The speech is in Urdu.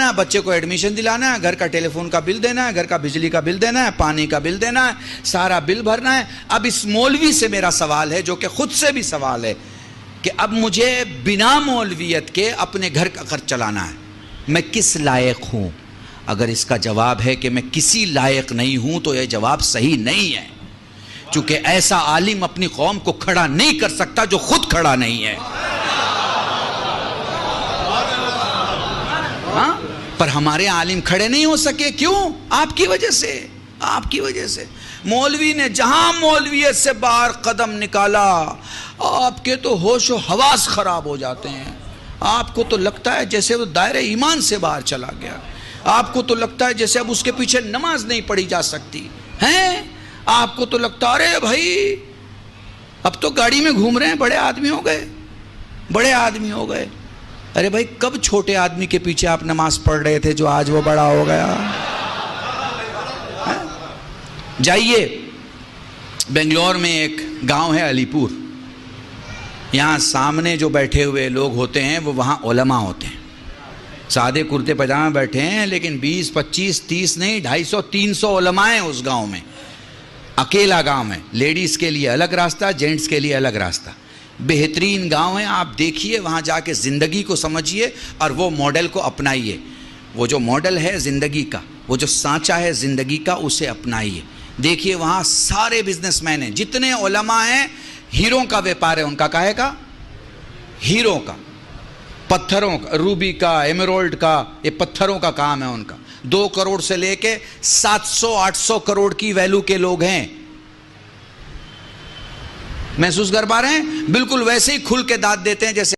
کمانا ہے، بچے کو ایڈمیشن دلانا ہے، گھر کا ٹیلی فون کا بل دینا ہے، گھر کا بجلی کا بل دینا ہے، پانی کا بل دینا ہے، سارا بل بھرنا ہے۔ اب اس مولوی سے میرا سوال ہے، جو کہ خود سے بھی سوال ہے، کہ اب مجھے بنا مولویت کے اپنے گھر کا خرچ چلانا ہے، میں کس لائق ہوں؟ اگر اس کا جواب ہے کہ میں کسی لائق نہیں ہوں تو یہ جواب صحیح نہیں ہے، چونکہ ایسا عالم اپنی قوم کو کھڑا نہیں کر سکتا جو خود کھڑا نہیں ہے۔ ہاں، پر ہمارے عالم کھڑے نہیں ہو سکے، کیوں؟ آپ کی وجہ سے، آپ کی وجہ سے۔ مولوی نے جہاں مولویت سے باہر قدم نکالا، آپ کے تو ہوش و حواس خراب ہو جاتے ہیں، آپ کو تو لگتا ہے جیسے وہ دائرہ ایمان سے باہر چلا گیا، آپ کو تو لگتا ہے جیسے اب اس کے پیچھے نماز نہیں پڑھی جا سکتی ہیں، آپ کو تو لگتا ہے ارے بھائی اب تو گاڑی میں گھوم رہے ہیں، بڑے آدمی ہو گئے، بڑے آدمی ہو گئے۔ ارے بھائی کب چھوٹے آدمی کے پیچھے آپ نماز پڑھ رہے تھے جو آج وہ بڑا ہو گیا؟ جائیے بنگلور میں ایک گاؤں ہے علی پور، یہاں سامنے جو بیٹھے ہوئے لوگ ہوتے ہیں وہ وہاں علماء ہوتے ہیں، سادے کرتے پاجامے بیٹھے ہیں، لیکن 20 25 30 نہیں 250 300 علماء ہیں اس گاؤں میں، اکیلا گاؤں ہے، لیڈیز کے لیے الگ راستہ، جینٹس کے لیے الگ راستہ، بہترین گاؤں ہے، آپ دیکھیے وہاں جا کے زندگی کو سمجھیے اور وہ ماڈل کو اپنائیے، وہ جو ماڈل ہے زندگی کا، وہ جو سانچہ ہے زندگی کا، اسے اپنائیے۔ دیکھیے وہاں سارے بزنس مین ہیں، جتنے علماء ہیں، ہیروں کا ویپار ہے ان کا، کاہے کا؟ ہیروں کا، پتھروں کا، روبی کا، ایمرالڈ کا، یہ پتھروں کا کام ہے ان کا، 2 کروڑ سے لے کے 700 800 کروڑ کی ویلو کے لوگ ہیں۔ محسوس کر پا رہے ہیں؟ بالکل ویسے ہی کھل کے داد دیتے ہیں جیسے